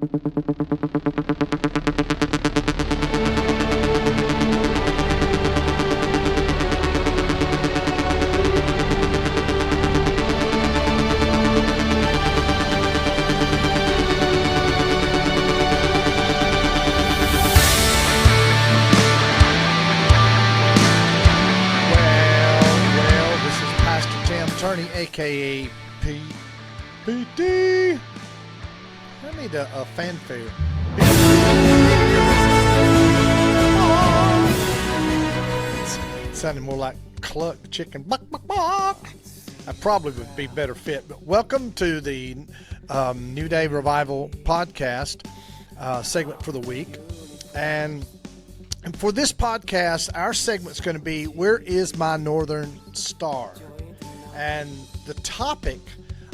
Well, this is Pastor Tim Turney, aka PT. I need a fanfare. It sounded more like Cluck the Chicken. Buck, buck, buck. I probably would be better fit. But welcome to the New Day Revival podcast segment for the week. And for this podcast, our segment's going to be, Where is My Northern Star? And the topic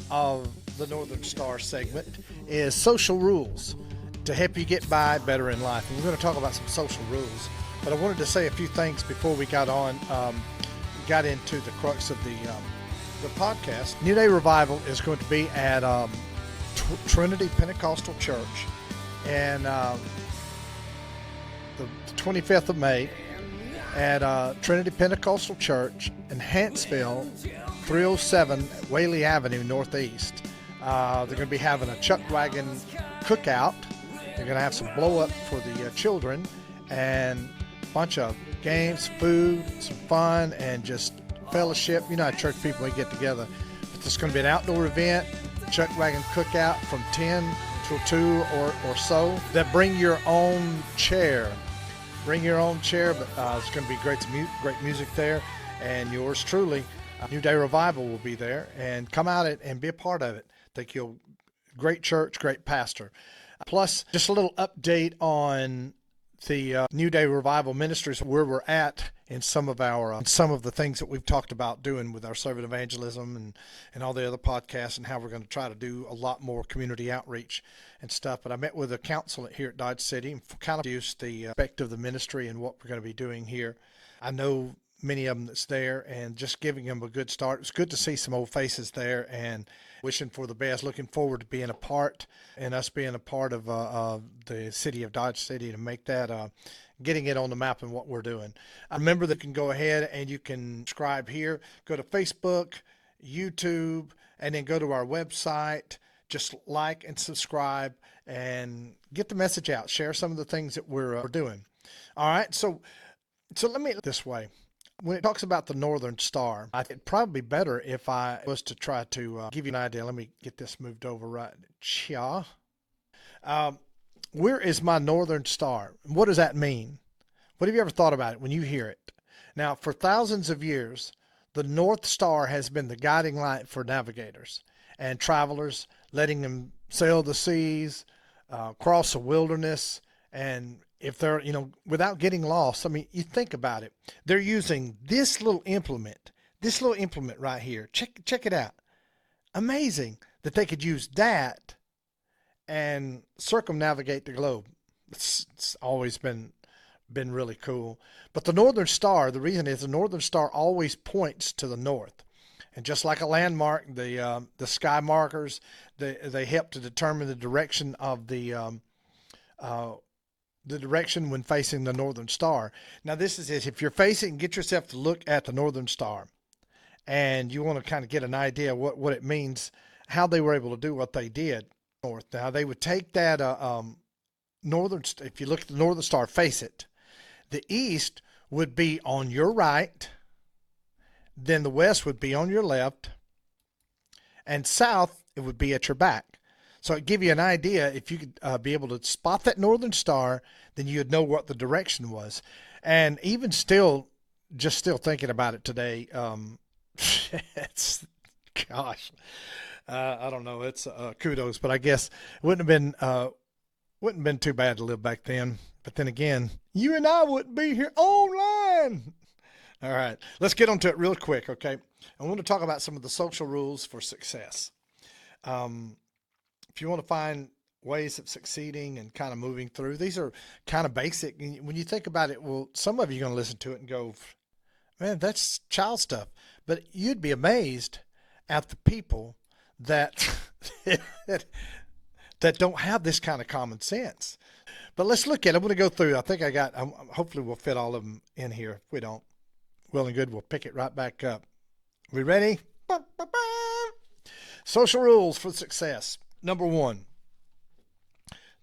of the Northern Star segment is social rules to help you get by better in life. And we're going to talk about some social rules. But I wanted to say a few things before we got into the crux of the podcast. New Day Revival is going to be at Trinity Pentecostal Church, and the 25th of May at Trinity Pentecostal Church in Huntsville, 307 Whaley Avenue Northeast. They're going to be having a chuck wagon cookout. They're going to have some blow up for the children and a bunch of games, food, some fun, and just fellowship. You know how church people, they get together. But it's going to be an outdoor event, chuck wagon cookout from 10 till 2 or so. Then bring your own chair. Bring your own chair, but it's going to be great music there. And yours truly, New Day Revival will be there. And come out and be a part of it. Think you'll, great church, great pastor. Plus, just a little update on the New Day Revival Ministries, where we're at in some of the things that we've talked about doing with our servant evangelism and all the other podcasts, and how we're going to try to do a lot more community outreach and stuff. But I met with a council here at Dodge City and kind of introduced the aspect of the ministry and what we're going to be doing here. I know many of them that's there, and just giving them a good start. It's good to see some old faces there, and wishing for the best. Looking forward to being a part, and us being a part of the city of Dodge City to make that, getting it on the map and what we're doing. Remember that you can go ahead and you can subscribe here. Go to Facebook, YouTube, and then go to our website. Just like and subscribe and get the message out. Share some of the things that we're doing. All right, so let me this way. When it talks about the Northern Star, I think it'd probably be better if I was to try to give you an idea. Let me get this moved over right. Where is my Northern Star? What does that mean? What have you ever thought about it when you hear it? Now, for thousands of years, the North Star has been the guiding light for navigators and travelers, letting them sail the seas, cross the wilderness, and if they're, without getting lost. I mean, you think about it. They're using this little implement right here. Check it out. Amazing that they could use that and circumnavigate the globe. It's always been really cool. But the Northern Star, the reason is the Northern Star always points to the north. And just like a landmark, the sky markers, they help to determine the direction of the direction when facing the Northern Star. Now, this is it. If you're facing, get yourself to look at the Northern Star, and you want to kind of get an idea what it means, how they were able to do what they did. North. Now, they would take that Northern, if you look at the Northern Star, face it. The east would be on your right, then the west would be on your left, and south, it would be at your back. So it give you an idea. If you could be able to spot that Northern Star, then you'd know what the direction was. And even still thinking about it today, it's, gosh, I don't know. It's kudos, but I guess it wouldn't have been too bad to live back then. But then again, you and I wouldn't be here online. All right, let's get on to it real quick, okay? I want to talk about some of the social rules for success. If you want to find ways of succeeding and kind of moving through, these are kind of basic. When you think about it, well, some of you are going to listen to it and go, man, that's child stuff. But you'd be amazed at the people that that don't have this kind of common sense. But let's look at it. I'm going to go through. I think I got, hopefully we'll fit all of them in here. If we don't, well and good, we'll pick it right back up. We ready? Social rules for success. Number 1,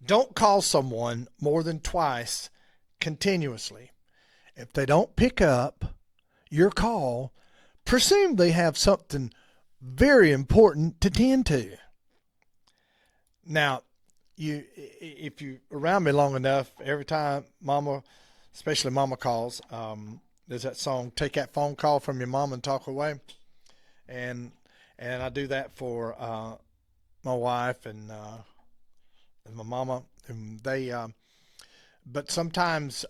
don't call someone more than twice continuously. If they don't pick up your call, presume they have something very important to tend to. Now, if you around me long enough, every time mama, especially mama calls, there's that song, "Take That Phone Call from Your Mom and Talk Away." And I do that for my wife and my mama. And they, but sometimes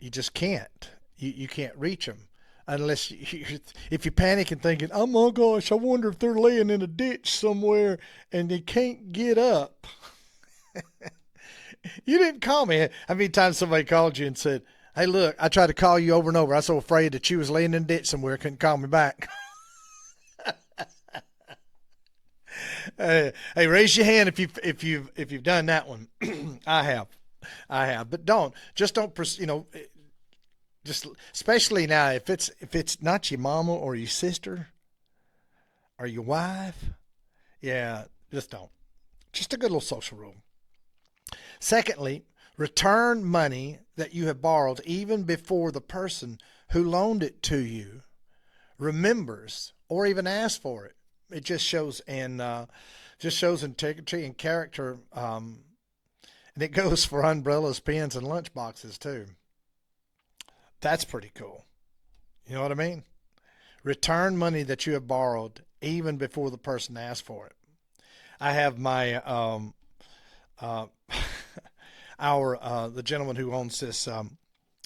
you just can't. You can't reach them unless if you panic and thinking, "Oh my gosh, I wonder if they're laying in a ditch somewhere and they can't get up." You didn't call me. How many times somebody called you and said, "Hey, look, I tried to call you over and over. I was so afraid that you was laying in a ditch somewhere, couldn't call me back." Hey, raise your hand if you've done that one. I have, but don't just especially now if it's not your mama or your sister or your wife, yeah, just don't. Just a good little social rule. Secondly, return money that you have borrowed even before the person who loaned it to you remembers or even asks for it. It just shows integrity and character, and it goes for umbrellas, pens, and lunch boxes too. That's pretty cool. You know what I mean? Return money that you have borrowed even before the person asks for it. I have my the gentleman who owns this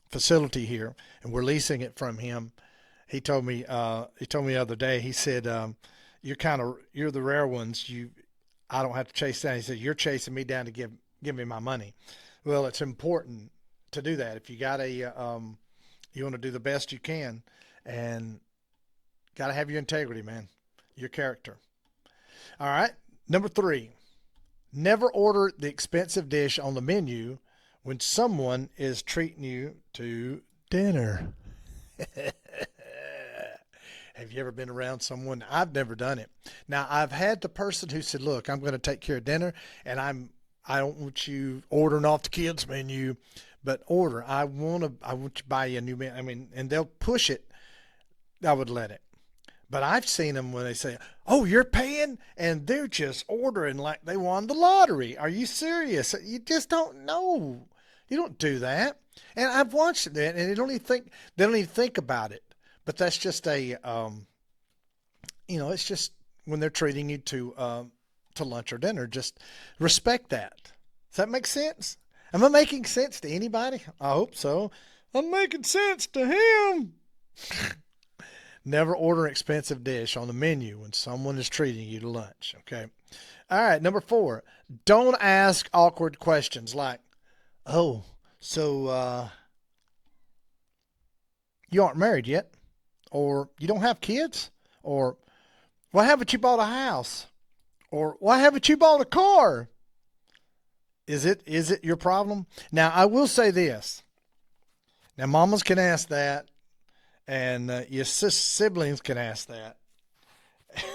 facility here, and we're leasing it from him. He told me the other day. He said, "You're the rare ones. I don't have to chase down." He said, "You're chasing me down to give me my money." Well, it's important to do that. If you got you want to do the best you can, and got to have your integrity, man, your character. All right. Number 3, never order the expensive dish on the menu when someone is treating you to dinner. Have you ever been around someone? I've never done it. Now, I've had the person who said, "Look, I'm going to take care of dinner, and I don't want you ordering off the kids' menu, but order. I want to buy you a new menu." I mean, and they'll push it. I would let it. But I've seen them when they say, "Oh, you're paying," and they're just ordering like they won the lottery. Are you serious? You just don't know. You don't do that. And I've watched that, and they don't even think about it. But that's just it's just when they're treating you to lunch or dinner, just respect that. Does that make sense? Am I making sense to anybody? I hope so. I'm making sense to him. Never order an expensive dish on the menu when someone is treating you to lunch, okay? All right, number 4, don't ask awkward questions like, "Oh, so you aren't married yet?" Or, "You don't have kids?" Or, "Why haven't you bought a house?" Or, "Why haven't you bought a car?" Is it your problem? Now, I will say this. Now, mamas can ask that, and your siblings can ask that.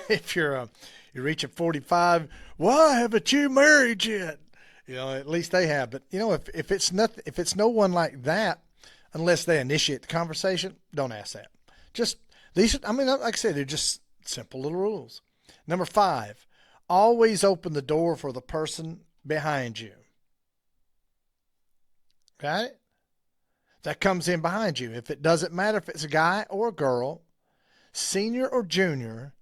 If you reach at 45, "Why haven't you married yet?" At least they have. But if it's nothing, if it's no one like that, unless they initiate the conversation, don't ask that. Just these. I mean, like I said, they're just simple little rules. Number 5, always open the door for the person behind you. Got it? That comes in behind you. If it doesn't matter if it's a guy or a girl, senior or junior,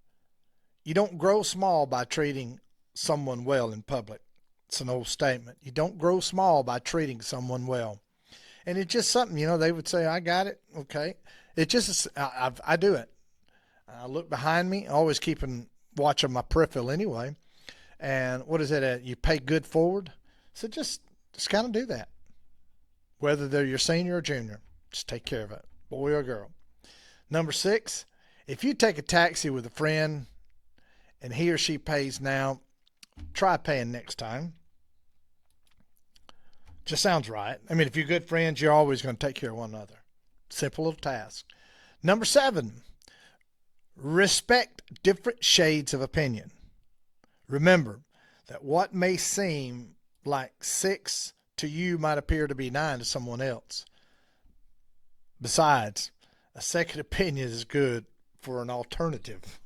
you don't grow small by treating someone well in public. It's an old statement. You don't grow small by treating someone well. And it's just something, they would say, "I got it." Okay. It just, I do it. I look behind me, always keeping watch on my peripheral anyway. And what is it? You pay good forward. So just kind of do that. Whether they're your senior or junior, just take care of it, boy or girl. Number 6, if you take a taxi with a friend and he or she pays now, Try paying next time. Just sounds right. I mean, if you're good friends, you're always going to take care of one another. Simple little task. Number 7, respect different shades of opinion. Remember that what may seem like 6 to you might appear to be 9 to someone else. Besides, a second opinion is good for an alternative.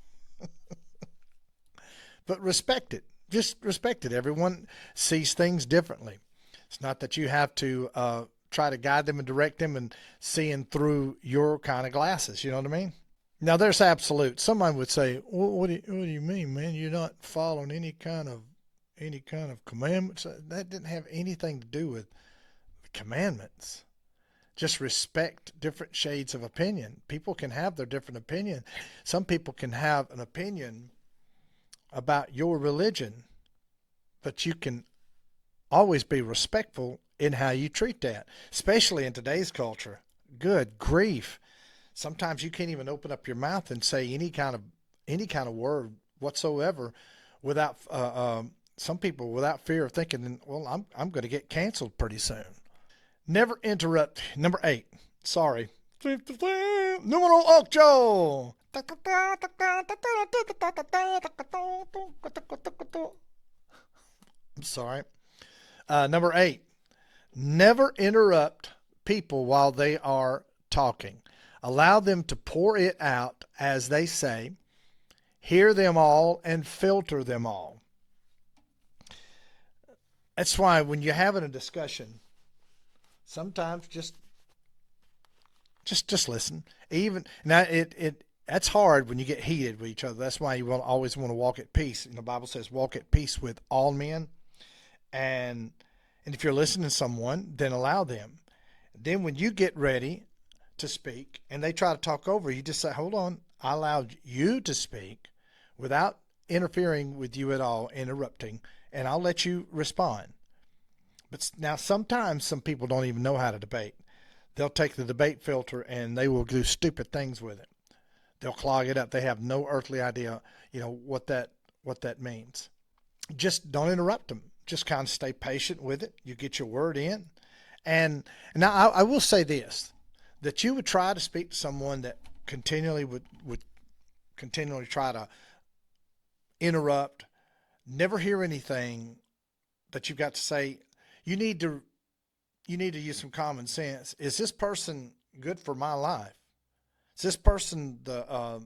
But respect it. Just respect it. Everyone sees things differently. It's not that you have to try to guide them and direct them and seeing through your kind of glasses. You know what I mean? Now, there's absolute. Someone would say, well, what do you mean, man? You're not following any kind of commandments? That didn't have anything to do with the commandments. Just respect different shades of opinion. People can have their different opinion. Some people can have an opinion about your religion, but you can always be respectful in how you treat that, especially in today's culture. Good grief. Sometimes you can't even open up your mouth and say any kind of word whatsoever without some people without fear of thinking, well, I'm going to get canceled pretty soon. Never interrupt. Number 8. Sorry. Numero 8. I'm sorry. Number 8. Never interrupt people while they are talking. Allow them to pour it out as they say. Hear them all and filter them all. That's why when you're having a discussion, sometimes just listen. Even now, that's hard when you get heated with each other. That's why you will always want to walk at peace. And the Bible says, "Walk at peace with all men." And if you're listening to someone, then allow them. Then when you get ready to speak and they try to talk over you, just say, "Hold on, I allowed you to speak without interfering with you at all, interrupting, and I'll let you respond." But now sometimes some people don't even know how to debate. They'll take the debate filter and they will do stupid things with it. They'll clog it up. They have no earthly idea, what that means. Just don't interrupt them. Just kind of stay patient with it. You get your word in. And now I will say this, that you would try to speak to someone that continually would continually try to interrupt, never hear anything that you've got to say. You need to use some common sense. Is this person good for my life? Is this person the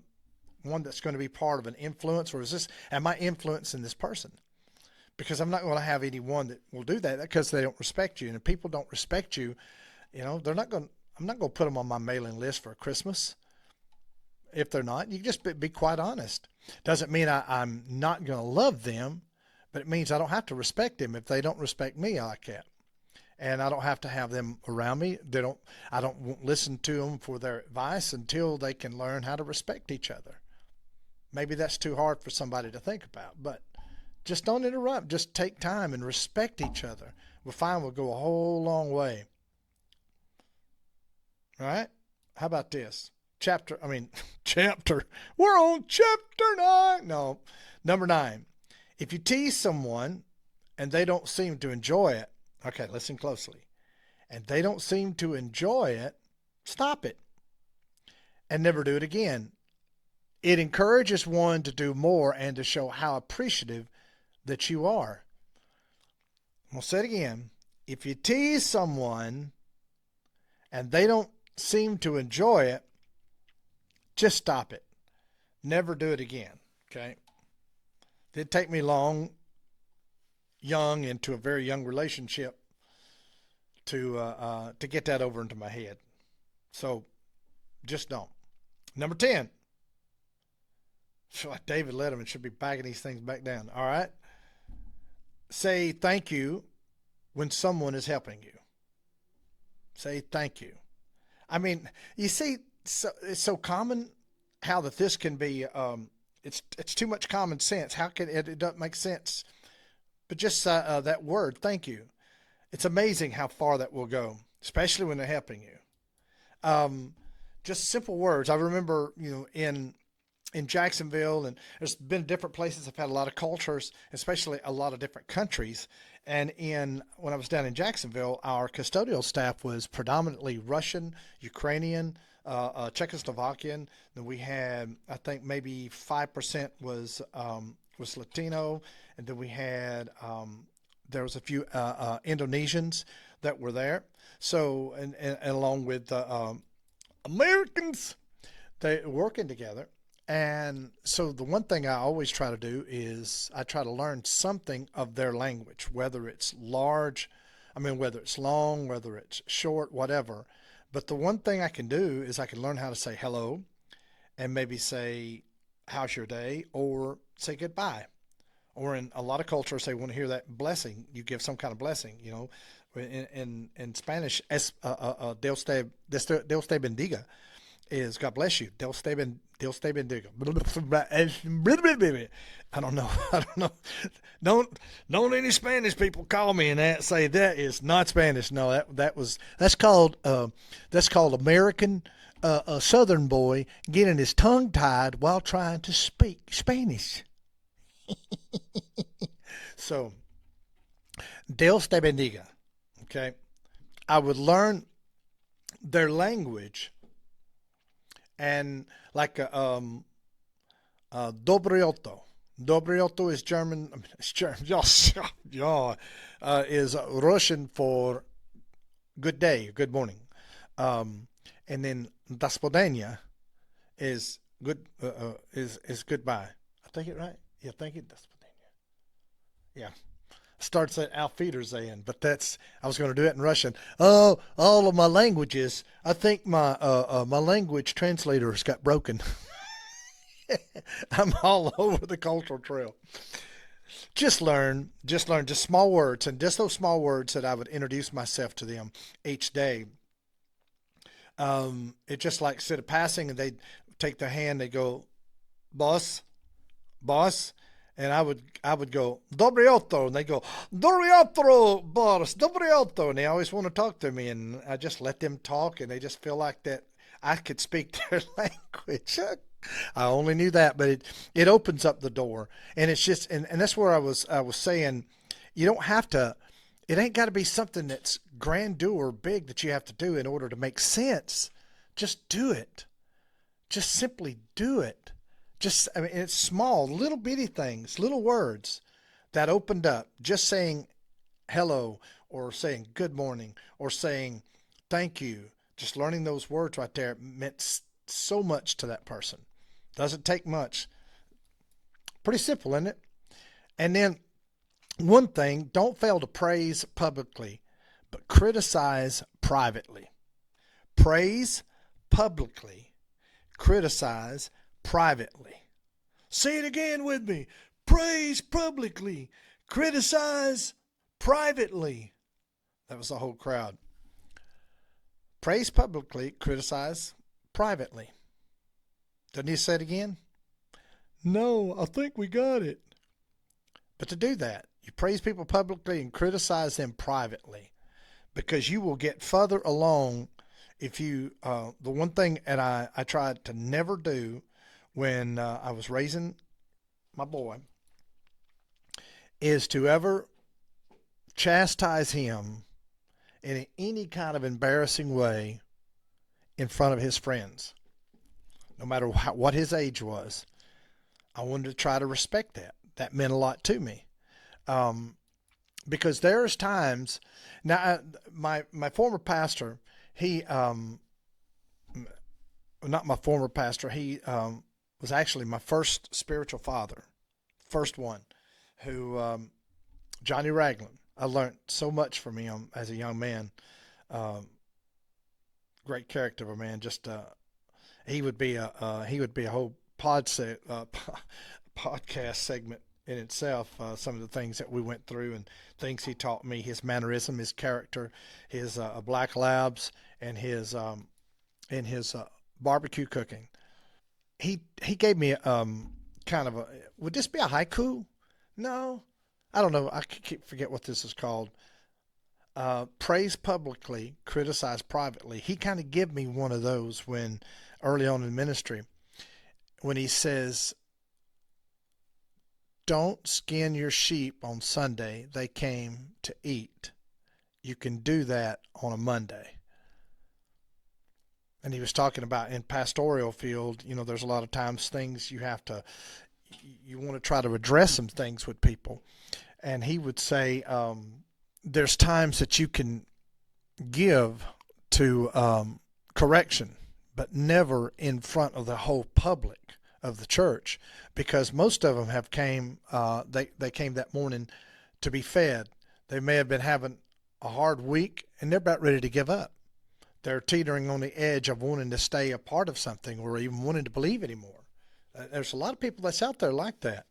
one that's going to be part of an influence, or am I influencing this person? Because I'm not going to have anyone that will do that because they don't respect you. And if people don't respect you, I'm not going to put them on my mailing list for Christmas. If they're not, you just be quite honest. Doesn't mean I'm not going to love them, but it means I don't have to respect them if they don't respect me like that. And I don't have to have them around me. I don't listen to them for their advice until they can learn how to respect each other. Maybe that's too hard for somebody to think about, but just don't interrupt. Just take time and respect each other. We'll find we'll go a whole long way. All right? How about this? Chapter. We're on chapter 9. No, number 9. If you tease someone and they don't seem to enjoy it, okay, listen closely, and they don't seem to enjoy it, stop it and never do it again. It encourages one to do more and to show how appreciative that you are. I'll say it again. If you tease someone and they don't seem to enjoy it, just stop it. Never do it again. Okay? It didn't take me young into a very young relationship to get that over into my head. So just don't. Number 10. Feel like David Letterman should be bagging these things back down. All right. Say thank you when someone is helping you. Say thank you. I mean, you see, it's so common how that this can be. It's too much common sense. How can it doesn't make sense? But just that word, thank you. It's amazing how far that will go, especially when they're helping you. Just simple words. I remember, in in Jacksonville, and there's been different places. I've had a lot of cultures, especially a lot of different countries. And in when I was down in Jacksonville, our custodial staff was predominantly Russian, Ukrainian, Czechoslovakian. Then we had, I think, maybe 5% was Latino, and then we had there was a few Indonesians that were there. So, and along with Americans, they working together. And so the one thing I always try to do is I try to learn something of their language, whether it's large, I mean, whether it's long, whether it's short, whatever. But the one thing I can do is I can learn how to say hello and maybe say, how's your day? Or say goodbye. Or in a lot of cultures, they want to hear that blessing. You give some kind of blessing, you know. In Spanish, Dios te bendiga is God bless you. Deus te bendiga. I don't know. I don't know. Don't any Spanish people call me and say that is not Spanish. No, that's called American a Southern boy getting his tongue tied while trying to speak Spanish. So Deus te bendiga. Okay, I would learn their language and like Dobrioto. Dobrioto is German. I mean, it's German. Yeah, is Russian for good day, good morning. And then Daspodenia is is goodbye. I think it right. Yeah, thank you, Daspodenia. Yeah, starts at Auf Wiedersehen, but that's I was going to do it in Russian. Oh, all of my languages. I think my language translators got broken. I'm all over the cultural trail. Just small words, and just those small words that I would introduce myself to them each day. It just like instead of passing, and they take their hand, they go, boss, boss, and I would go Dobrioto, and they go Dobrioto, boss, Dobrioto, and they always want to talk to me, and I just let them talk, and they just feel like that I could speak their language. I only knew that, but it opens up the door, and it's just and that's where I was saying, you don't have to. It ain't got to be something that's grandeur, big that you have to do in order to make sense. Just do it. Just simply do it. Just I mean, it's small, little bitty things, little words that opened up. Just saying hello, or saying good morning, or saying thank you. Just learning those words right there meant so much to that person. Doesn't take much. Pretty simple, isn't it? And then one thing, don't fail to praise publicly, but criticize privately. Praise publicly, criticize privately. Say it again with me. Praise publicly, criticize privately. That was the whole crowd. Praise publicly, criticize privately. Doesn't he say it again? No, I think we got it. But to do that, you praise people publicly and criticize them privately because you will get further along if you, the one thing that I tried to never do when I was raising my boy is to ever chastise him in any kind of embarrassing way in front of his friends, no matter what his age was. I wanted to try to respect that. That meant a lot to me. Um, because there's times now my former pastor, he not my former pastor, he was actually my first spiritual father, first one, who Johnny Ragland. I learned so much from him as a young man. Um, Great character of a man. Just he would be a whole podcast segment in itself. Some of the things that we went through and things he taught me, his mannerism, his character, his black labs, and his barbecue cooking. He gave me kind of a. Would this be a haiku? No, I don't know. I keep forget what this is called. Praise publicly, criticize privately. He kind of gave me one of those when early on in ministry when he says, don't skin your sheep on Sunday. They came to eat. You can do that on a Monday. And he was talking about in pastoral field, there's a lot of times things you want to try to address some things with people. And he would say, there's times that you can give to correction, but never in front of the whole public of the church, because most of them have came, they came that morning to be fed. They may have been having a hard week and they're about ready to give up. They're teetering on the edge of wanting to stay a part of something or even wanting to believe anymore. There's a lot of people that's out there like that.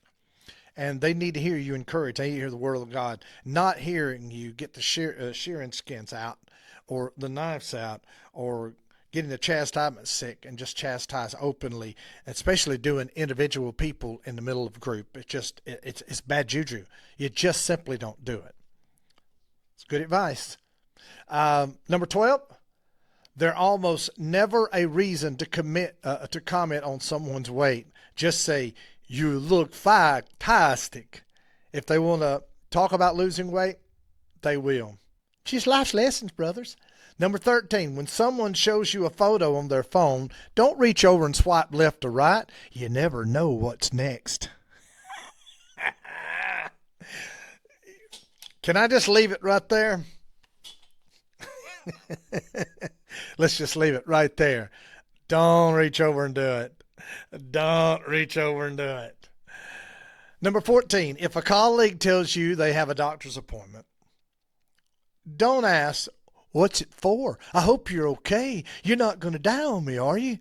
And they need to hear you encourage. They need to hear the word of God, not hearing you get the shearing skins out or the knives out or getting the chastisement sick and just chastise openly, especially doing individual people in the middle of a group. It's bad juju. You just simply don't do it. It's good advice. Number 12, there almost never a reason to comment on someone's weight. Just say, you look fantastic. If they want to talk about losing weight, they will. Just life's lessons, brothers. Number 13, when someone shows you a photo on their phone, don't reach over and swipe left or right. You never know what's next. Can I just leave it right there? Let's just leave it right there. Don't reach over and do it. Don't reach over and do it. Number 14, if a colleague tells you they have a doctor's appointment, don't ask, what's it for? I hope you're okay. You're not going to die on me, are you?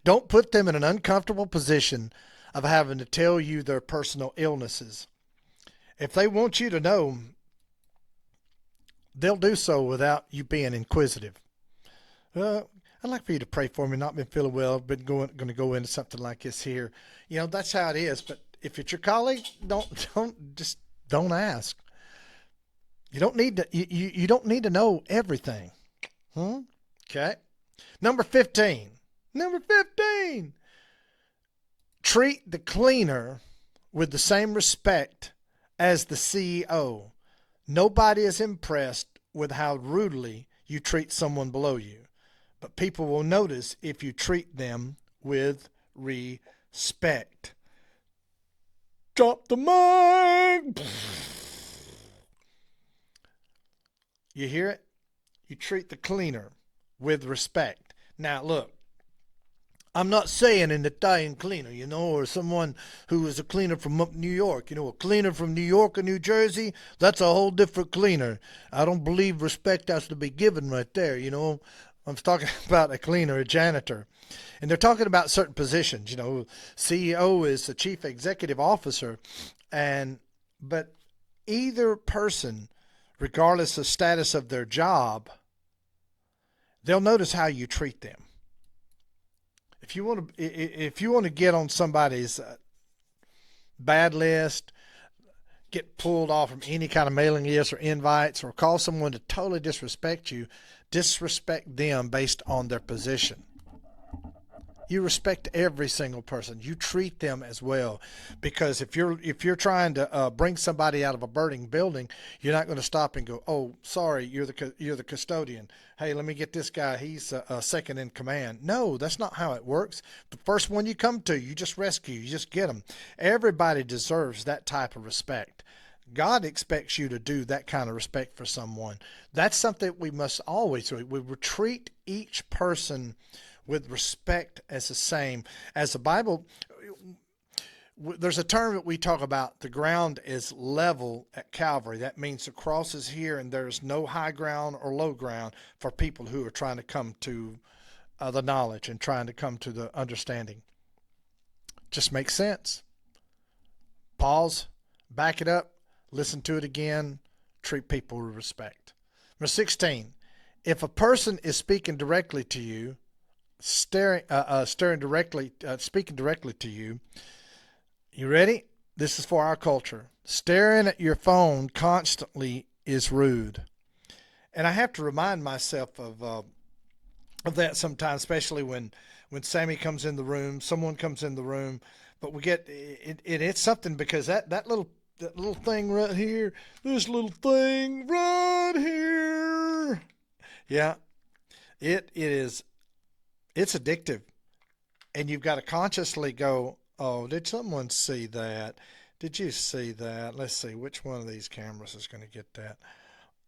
Don't put them in an uncomfortable position of having to tell you their personal illnesses. If they want you to know, they'll do so without you being inquisitive. I'd like for you to pray for me. Not been feeling well. Been going to go into something like this here. That's how it is. But if it's your colleague, don't ask. You don't need to. You don't need to know everything. Okay. Number 15. Treat the cleaner with the same respect as the CEO. Nobody is impressed with how rudely you treat someone below you, but people will notice if you treat them with respect. Drop the mic. You hear it? You treat the cleaner with respect. Now, look, I'm not saying an Italian cleaner, or someone who is a cleaner from up New York. A cleaner from New York or New Jersey, that's a whole different cleaner. I don't believe respect has to be given right there, I'm talking about a cleaner, a janitor. And they're talking about certain positions. CEO is the chief executive officer. But either person, regardless of status of their job, they'll notice how you treat them. If you want to get on somebody's bad list, get pulled off from any kind of mailing list or invites, or call someone to totally disrespect you, disrespect them based on their position. You respect every single person. You treat them as well, because if you're trying to bring somebody out of a burning building, you're not going to stop and go, "Oh, sorry, you're the custodian. Hey, let me get this guy. He's second in command." No, that's not how it works. The first one you come to, you just rescue. You just get them. Everybody deserves that type of respect. God expects you to do that kind of respect for someone. That's something we must always do. We treat each person with respect as the same. As the Bible, there's a term that we talk about, the ground is level at Calvary. That means the cross is here and there's no high ground or low ground for people who are trying to come to the knowledge and trying to come to the understanding. Just makes sense. Pause, back it up, listen to it again, treat people with respect. Number 16, if a person is speaking directly to you, speaking directly to you. You ready? This is for our culture. Staring at your phone constantly is rude. And I have to remind myself of of that sometimes, especially when Sammy comes in the room, someone comes in the room, but we get it's something because that little thing right here, this little thing right here, yeah, it is it's addictive, and you've got to consciously go, oh, did someone see that? Did you see that? Let's see which one of these cameras is going to get that.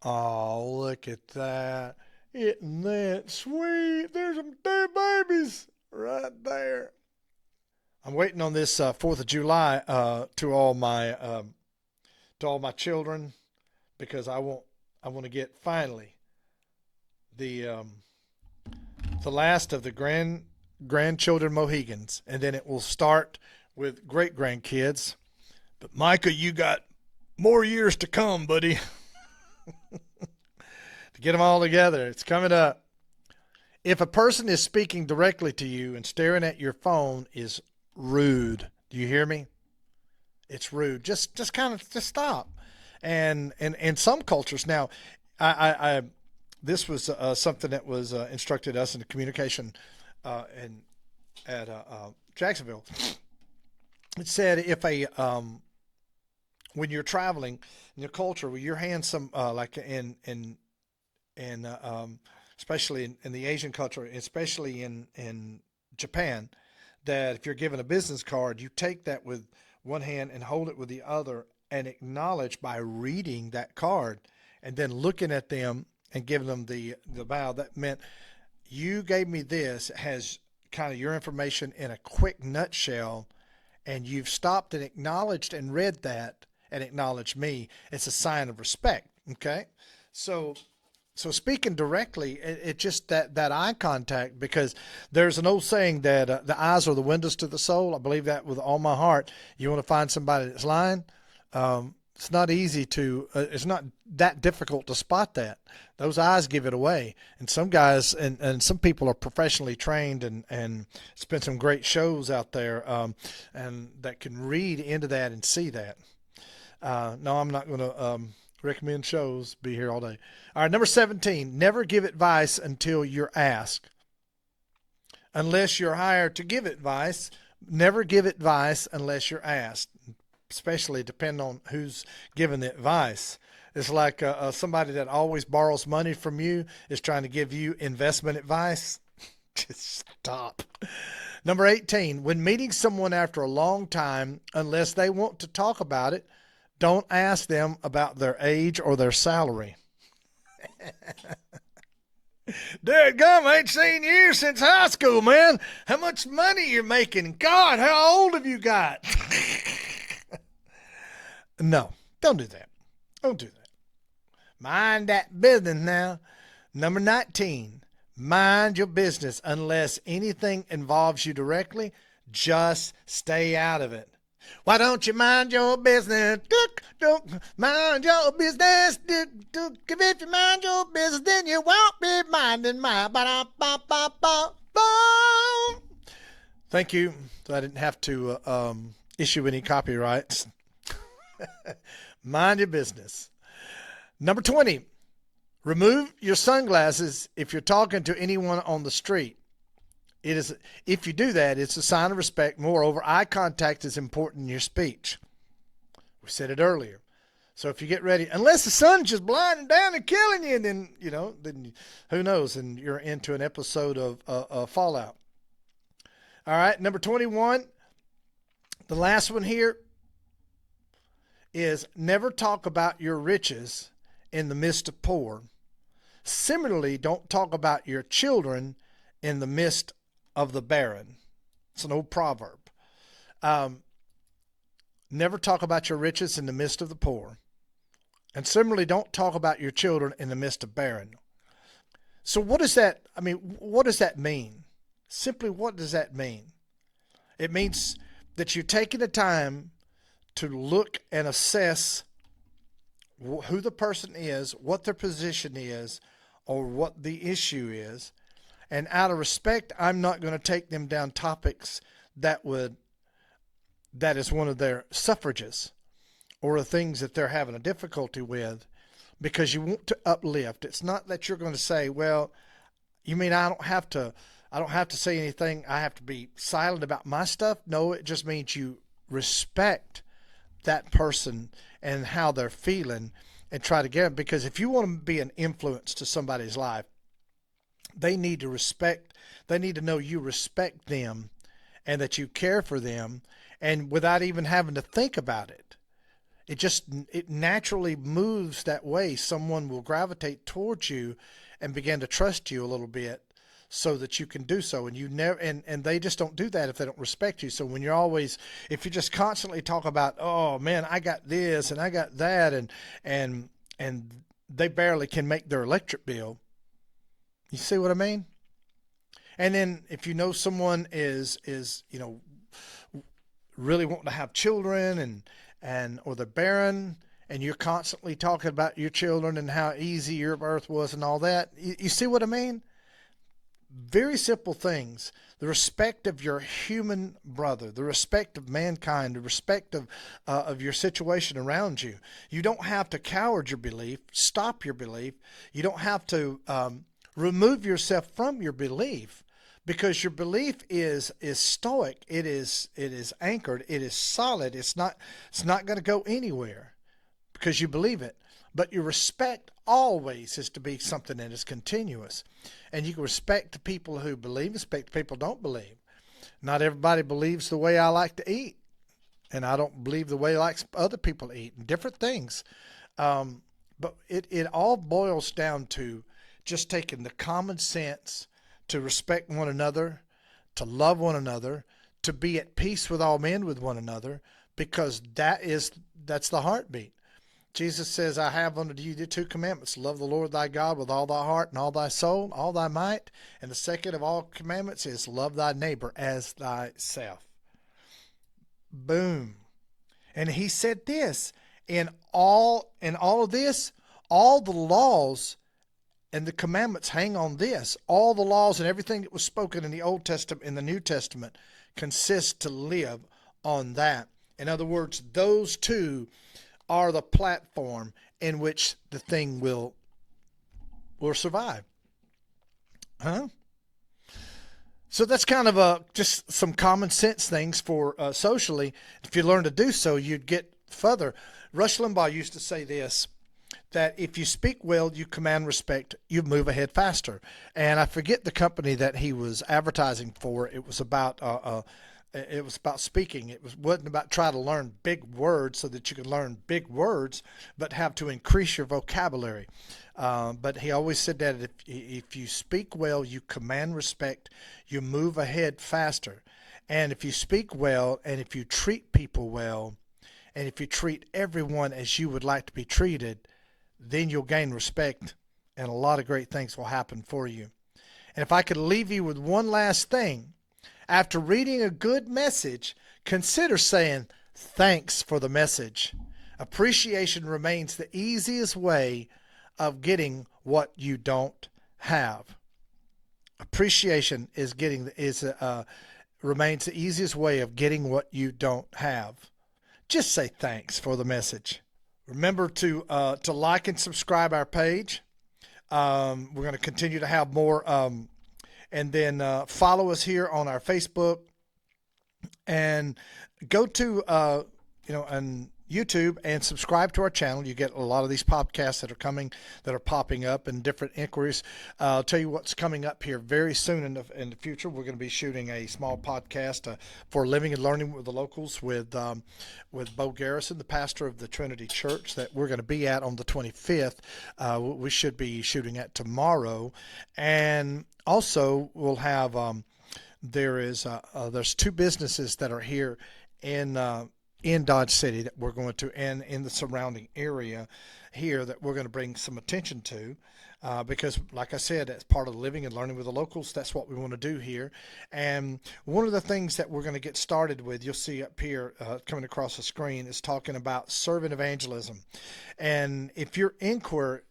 Oh, look at that. Isn't that sweet? There's some dead babies right there. I'm waiting on this 4th of July to all my children because I want to get finally the the last of the grandchildren Mohegans, and then it will start with great grandkids. But Micah, you got more years to come, buddy. To get them all together. It's coming up. If a person is speaking directly to you and staring at your phone is rude. Do you hear me? It's rude. Just kind of just stop. And some cultures now, I this was something that was instructed us in the communication in at Jacksonville. It said if a when you're traveling in your culture, where your hands some like in especially in the Asian culture, especially in Japan, that if you're given a business card, you take that with one hand and hold it with the other and acknowledge by reading that card and then looking at them and giving them the bow. That meant you gave me this, it has kind of your information in a quick nutshell, and you've stopped and acknowledged and read that and acknowledged me. It's a sign of respect. Okay. So speaking directly, it just that eye contact, because there's an old saying that the eyes are the windows to the soul. I believe that with all my heart. You want to find somebody that's lying. It's not easy to. It's not that difficult to spot that. Those eyes give it away. And some guys and some people are professionally trained and spend some great shows out there, and that can read into that and see that. No, I'm not going to recommend shows. Be here all day. All right, number 17, never give advice until you're asked. Unless you're hired to give advice, never give advice unless you're asked, especially depending on who's giving the advice. It's like somebody that always borrows money from you is trying to give you investment advice. Just stop. Number 18, when meeting someone after a long time, unless they want to talk about it, don't ask them about their age or their salary. Dadgum, I ain't seen you since high school, man. How much money you're making? God, how old have you got? No, don't do that. Don't do that. Mind that business now. Number 19, mind your business. Unless anything involves you directly, just stay out of it. Why don't you mind your business? Don't mind your business. If you mind your business, then you won't be minding mine. Thank you. So I didn't have to issue any copyrights. Mind your business. Number 20, remove your sunglasses if you're talking to anyone on the street. It is, if you do that, it's a sign of respect. Moreover, eye contact is important in your speech. We said it earlier. So if you get ready, unless the sun's just blinding down and killing you, then, then who knows? And you're into an episode of Fallout. All right, number 21, the last one here is never talk about your riches in the midst of poor. Similarly, don't talk about your children in the midst of the barren. It's an old proverb. Never talk about your riches in the midst of the poor. And similarly, don't talk about your children in the midst of barren. So what does that, what does that mean? Simply, what does that mean? It means that you're taking the time to look and assess who the person is, what their position is, or what the issue is. And out of respect, I'm not going to take them down topics that is one of their suffrages or the things that they're having a difficulty with, because you want to uplift. It's not that you're going to say, well, You mean I don't have to say anything? I have to be silent about my stuff? No, it just means you respect that person and how they're feeling and try to get them. Because if you want to be an influence to somebody's life, they need to respect, they need to know you respect them and that you care for them, and without even having to think about it. It naturally moves that way. Someone will gravitate towards you and begin to trust you a little bit so that you can do so. And you never, and they just don't do that if they don't respect you. So when you're always, if you just constantly talk about, oh man, I got this and I got that, and they barely can make their electric bill. You see what I mean? And then if you know someone is really wanting to have children, and or they're barren, and you're constantly talking about your children and how easy your birth was and all that, you see what I mean? Very simple things. The respect of your human brother, the respect of mankind, the respect of your situation around you. You don't have to coward your belief, stop your belief. You don't have to remove yourself from your belief, because your belief is stoic. It is anchored. It is solid. It's not going to go anywhere because you believe it. But your respect always is to be something that is continuous. And you can respect the people who believe, respect the people who don't believe. Not everybody believes the way I like to eat, and I don't believe the way like other people eat, and different things. But it all boils down to just taking the common sense to respect one another, to love one another, to be at peace with all men with one another, because that's the heartbeat. Jesus says, I have unto you the two commandments: love the Lord thy God with all thy heart and all thy soul, and all thy might. And the second of all commandments is love thy neighbor as thyself. Boom. And he said this, in all of this, all the laws and the commandments hang on this. All the laws and everything that was spoken in the Old Testament and the New Testament consists to live on that. In other words, those two are the platform in which the thing will survive. Huh? So that's kind of just some common sense things for socially. If you learn to do so, you'd get further. Rush Limbaugh used to say this, that if you speak well, you command respect, you move ahead faster. And I forget the company that he was advertising for. It was about speaking. It wasn't about trying to learn big words so that you could learn big words, but have to increase your vocabulary. But he always said that if you speak well, you command respect, you move ahead faster. And if you speak well, and if you treat people well, and if you treat everyone as you would like to be treated, then you'll gain respect, and a lot of great things will happen for you. And if I could leave you with one last thing, after reading a good message, consider saying thanks for the message. Appreciation remains the easiest way of getting what you don't have. Appreciation remains the easiest way of getting what you don't have. Just say thanks for the message. Remember to like and subscribe our page. We're going to continue to have more, and then follow us here on our Facebook, and go to and YouTube and subscribe to our channel. You get a lot of these podcasts that are popping up, and different inquiries. I'll tell you what's coming up here very soon in the future. We're going to be shooting a small podcast for Living and Learning with the Locals with Bo Garrison, the pastor of the Trinity Church, that we're going to be at on the 25th. We should be shooting at tomorrow, and also we'll have there's two businesses that are here in Dodge City that we're going to, and in the surrounding area here, that we're going to bring some attention to, because like I said, as part of Living and Learning with the Locals, that's what we want to do here. And one of the things that we're going to get started with, you'll see up here coming across the screen, is talking about servant evangelism. And if you inquire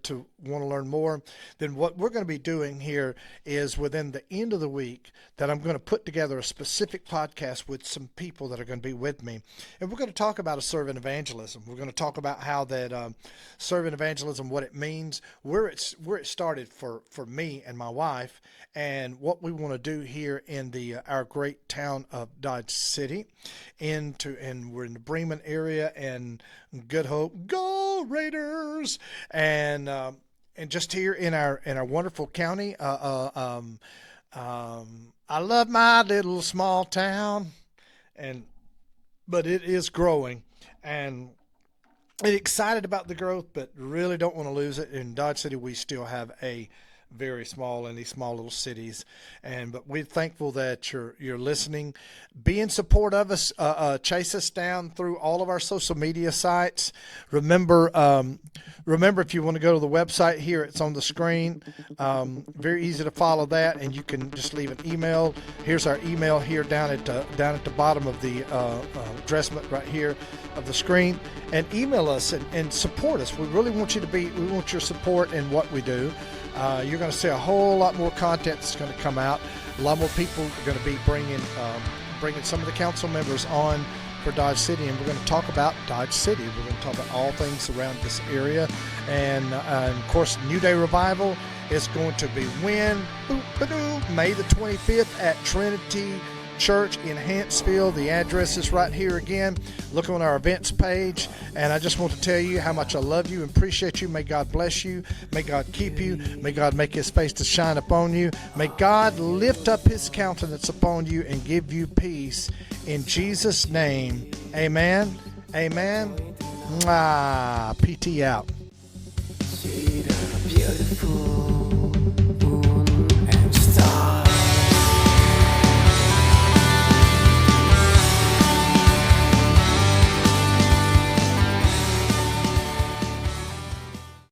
to want to learn more, then what we're going to be doing here is, within the end of the week, that I'm going to put together a specific podcast with some people that are going to be with me. And we're going to talk about a servant evangelism. We're going to talk talk about how that servant evangelism, what it means, where it started for me and my wife, and what we want to do here in the our great town of Dodge City, and we're in the Bremen area and Good Hope, go Raiders, and just here in our wonderful county. I love my little small town, and but it is growing, and excited about the growth, but really don't want to lose it. In Dodge City, we still have a very small in these small little cities, but we're thankful that you're listening. Be in support of us. Chase us down through all of our social media sites. Remember, if you want to go to the website here, it's on the screen. Very easy to follow that, and you can just leave an email. Here's our email here down at the bottom of the addressment right here of the screen, and email us and support us. We really want we want your support in what we do. You're going to see a whole lot more content that's going to come out. A lot more people are going to be bringing some of the council members on for Dodge City, and we're going to talk about Dodge City. We're going to talk about all things around this area, and of course, New Day Revival is going to be May the 25th at Trinity Church in Hanceville. The address is right here again. Look on our events page, and I just want to tell you how much I love you and appreciate you. May God bless you. May God keep you. May God make his face to shine upon you. May God lift up his countenance upon you and give you peace. In Jesus' name, amen. Amen. PT out. Beautiful.